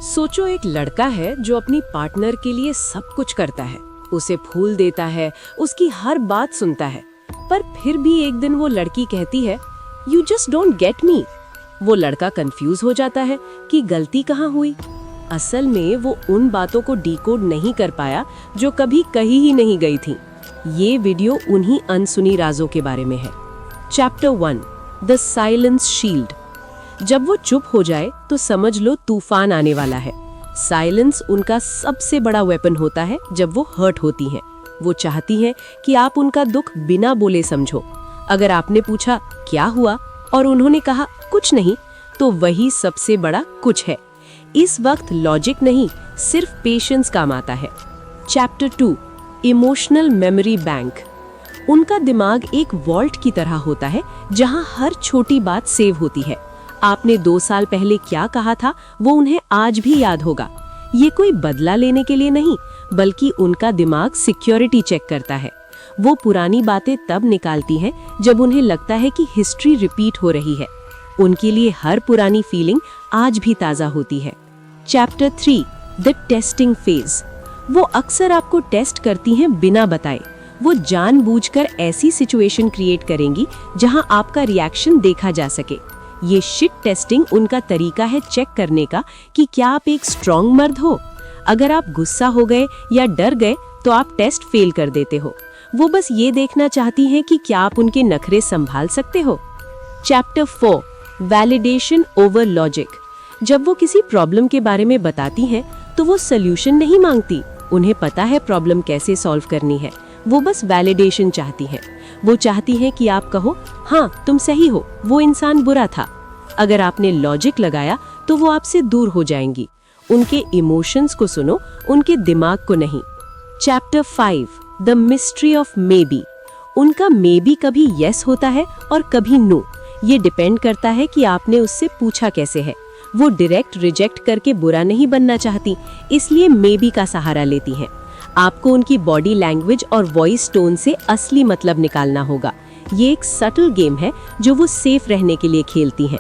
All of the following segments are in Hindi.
सोचो एक लड़का है जो अपनी पार्टनर के लिए सब कुछ करता है, उसे फूल देता है, उसकी हर बात सुनता है, पर फिर भी एक दिन वो लड़की कहती है you just don't get me. वो लड़का कंफ्यूज हो जाता है कि गलती कहाँ हुई। असल में वो उन बातों को डिकोड नहीं कर पाया जो कभी कही ही नहीं गई थी। ये वीडियो उन्हीं अनसुनी राजों के बारे में है। Chapter 1 the silence shield. जब वो चुप हो जाए तो समझ लो तूफान आने वाला है। साइलेंस उनका सबसे बड़ा वेपन होता है जब वो हर्ट होती हैं। वो चाहती हैं कि आप उनका दुख बिना बोले समझो। अगर आपने पूछा क्या हुआ और उन्होंने कहा कुछ नहीं, तो वही सबसे बड़ा कुछ है। इस वक्त लॉजिक नहीं, सिर्फ पेशेंस काम आता है। Chapter 2 emotional memory bank. उनका दिमाग एक वॉल्ट की तरह होता है जहां हर छोटी बात सेव होती है। आपने 2 साल पहले क्या कहा था वो उन्हें आज भी याद होगा। ये कोई बदला लेने के लिए नहीं, बल्कि उनका दिमाग सिक्योरिटी चेक करता है। वो पुरानी बातें तब निकालती हैं जब उन्हें लगता है कि हिस्ट्री रिपीट हो रही है। उनके लिए हर पुरानी फीलिंग आज भी ताज़ा होती है। Chapter 3 the testing phase. वो अक्सर आपको टेस्ट करती हैं बिना बताए। वो जानबूझकर ऐसी सिचुएशन क्रिएट करेंगी जहां आपका रिएक्शन देखा जा सके। ये शिट टेस्टिंग उनका तरीका है चेक करने का कि क्या आप एक स्ट्रॉन्ग मर्द हो। अगर आप गुस्सा हो गए या डर गए तो आप टेस्ट फेल कर देते हो। वो बस ये देखना चाहती हैं कि क्या आप उनके नखरे संभाल सकते हो। Chapter 4 validation over logic. जब वो किसी प्रॉब्लम के बारे में बताती हैं तो वो सोल्यूशन नहीं मांगती। उन्हें पता है प्रॉब्लम कैसे सॉल्व करनी है। वो बस वैलिडेशन चाहती हैं। वो चाहती हैं कि आप कहो हाँ तुम सही हो, वो इंसान बुरा था। अगर आपने लॉजिक लगाया तो वो आपसे दूर हो जाएंगी। उनके इमोशंस को सुनो, उनके दिमाग को नहीं। Chapter 5 the mystery of may be. उनका मे बी कभी यस होता है और कभी नो। ये डिपेंड करता है कि आपने उससे पूछा कैसे है। वो डायरेक्ट रिजेक्ट करके बुरा नहीं बनना चाहती, इसलिए मे बी का सहारा लेती हैं। आपको उनकी बॉडी लैंग्वेज और वॉइस टोन से असली मतलब निकालना होगा। ये एक सटल गेम है जो वो सेफ रहने के लिए खेलती हैं।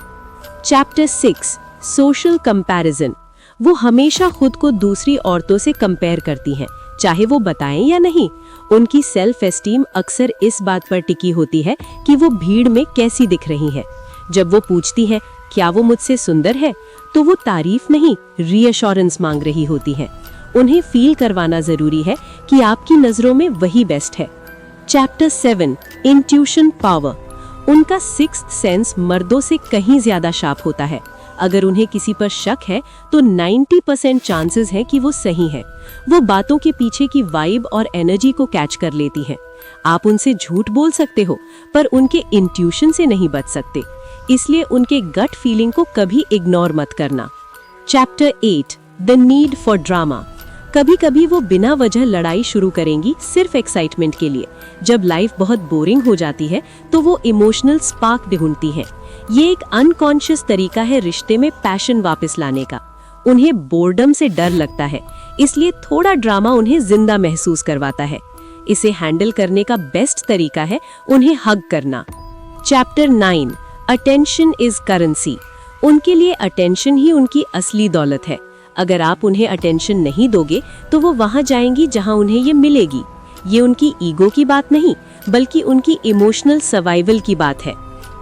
Chapter 6 social comparison. वो हमेशा खुद को दूसरी औरतों से कंपेयर करती हैं, चाहे वो बताएं या नहीं। उनकी सेल्फ एस्टीम अक्सर इस बात पर टिकी होती है कि वो भीड़ में कैसी दिख रही है। जब वो पूछती हैं क्या वो मुझसे सुंदर है, तो वो तारीफ नहीं, रीअश्योरेंस मांग रही होती है। उन्हें फील करवाना जरूरी है कि आपकी नजरों में वही बेस्ट है। Chapter 7 intuition power. उनका सिक्स्थ सेंस मर्दों से कहीं ज्यादा शार्प होता है। अगर उन्हें किसी पर शक है तो 90% चांसेस है कि वो सही है। वो बातों के पीछे की वाइब और एनर्जी को कैच कर लेती हैं। आप उनसे झूठ बोल सकते हो, पर उनके इंट्यूशन से नहीं बच सकते। इसलिए उनके गट फीलिंग को कभी इग्नोर मत करना। Chapter 8 the need for drama. कभी कभी वो बिना वजह लड़ाई शुरू करेंगी सिर्फ एक्साइटमेंट के लिए। जब लाइफ बहुत बोरिंग हो जाती है तो वो इमोशनल स्पार्क ढूंढती हैं। ये एक अनकॉन्शियस तरीका है रिश्ते में पैशन वापस लाने का। उन्हें बोर्डम से डर लगता है, इसलिए थोड़ा ड्रामा उन्हें जिंदा महसूस करवाता है। इसे हैंडल करने का बेस्ट तरीका है उन्हें हग करना। Chapter 9 attention is currency. उनके लिए अटेंशन ही उनकी असली दौलत है। अगर आप उन्हें अटेंशन नहीं दोगे तो वो वहां जाएंगी जहां उन्हें ये मिलेगी। ये उनकी ईगो की बात नहीं, बल्कि उनकी इमोशनल सर्वाइवल की बात है।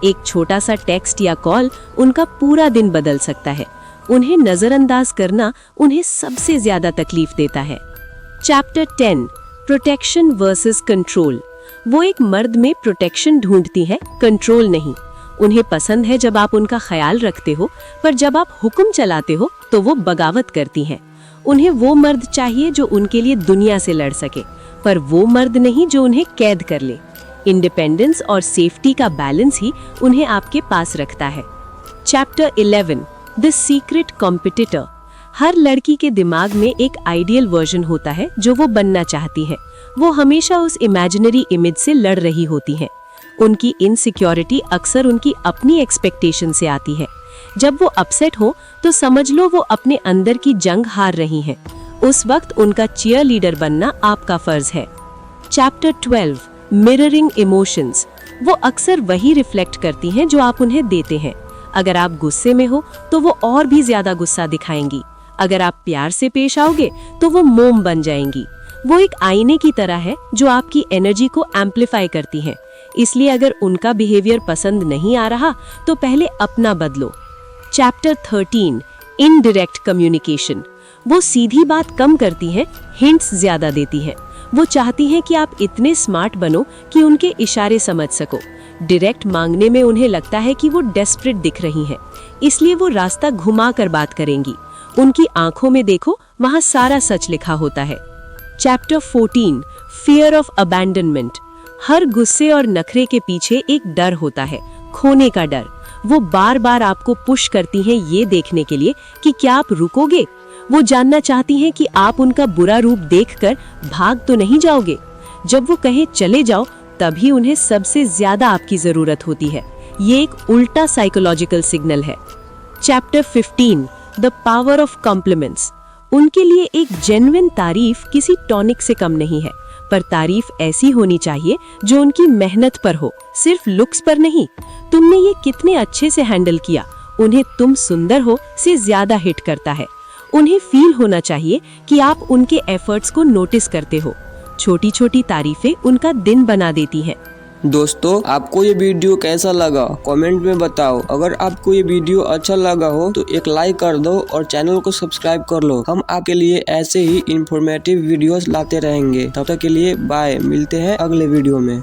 एक छोटा सा टेक्स्ट या कॉल उनका पूरा दिन बदल सकता है। उन्हें नजरअंदाज करना उन्हें सबसे ज्यादा तकलीफ देता है। Chapter 10 protection versus control. वो एक मर्द में प्रोटेक्शन ढूंढती है, कंट्रोल नहीं। उन्हें पसंद है जब आप उनका ख्याल रखते हो, पर जब आप हुक्म चलाते हो तो वो बगावत करती हैं। उन्हें वो मर्द चाहिए जो उनके लिए दुनिया से लड़ सके, पर वो मर्द नहीं जो उन्हें कैद कर ले। इंडिपेंडेंस और सेफ्टी का बैलेंस ही उन्हें आपके पास रखता है। Chapter 11 the secret competitor. हर लड़की के दिमाग में एक आइडियल वर्जन होता है जो वो बनना चाहती है। वो हमेशा उस इमेजिनरी इमेज से लड़ रही होती है। उनकी इनसिक्योरिटी अक्सर उनकी अपनी एक्सपेक्टेशन से आती है। जब वो अपसेट हो तो समझ लो वो अपने अंदर की जंग हार रही हैं। उस वक्त उनका चीयर लीडर बनना आपका फर्ज है। Chapter 12 mirroring emotions. वो अक्सर वही रिफ्लेक्ट करती हैं जो आप उन्हें देते हैं। अगर आप गुस्से में हो तो वो और भी ज्यादा गुस्सा दिखाएंगी। अगर आप प्यार से पेश आओगे तो वो मोम बन जाएंगी। वो एक आईने की तरह है जो आपकी एनर्जी को एम्पलीफाई करती है। इसलिए अगर उनका बिहेवियर पसंद नहीं आ रहा तो पहले अपना बदलो। Chapter 13 indirect communication. वो सीधी बात कम करती हैं, हिंट्स ज्यादा देती हैं। वो चाहती हैं कि आप इतने स्मार्ट बनो कि उनके इशारे समझ सको। डायरेक्ट मांगने में उन्हें लगता है कि वो डेस्परेट दिख रही हैं, इसलिए वो रास्ता घुमा कर बात करेंगी। उनकी आंखों में देखो, वहां सारा सच लिखा होता है। Chapter 14 fear of abandonment. हर गुस्से और नखरे के पीछे एक डर होता है, खोने का डर। वो बार बार आपको पुश करती हैं ये देखने के लिए कि क्या आप रुकोगे। वो जानना चाहती हैं कि आप उनका बुरा रूप देखकर भाग तो नहीं जाओगे। जब वो कहें चले जाओ, तभी उन्हें सबसे ज्यादा आपकी जरूरत होती है। ये एक उल्टा साइकोलॉजिकल सिग्नल है। Chapter 15 the power of compliments. उनके लिए एक जेन्युइन तारीफ किसी टॉनिक से कम नहीं है, पर तारीफ ऐसी होनी चाहिए जो उनकी मेहनत पर हो, सिर्फ लुक्स पर नहीं। तुमने ये कितने अच्छे से हैंडल किया, उन्हें तुम सुंदर हो से ज्यादा हिट करता है। उन्हें फील होना चाहिए कि आप उनके एफर्ट्स को नोटिस करते हो। छोटी छोटी तारीफें उनका दिन बना देती हैं। दोस्तों, आपको ये वीडियो कैसा लगा कमेंट में बताओ। अगर आपको ये वीडियो अच्छा लगा हो तो एक लाइक कर दो और चैनल को सब्सक्राइब कर लो। हम आपके लिए ऐसे ही इंफॉर्मेटिव वीडियोस लाते रहेंगे। तब तक के लिए बाय, मिलते हैं अगले वीडियो में।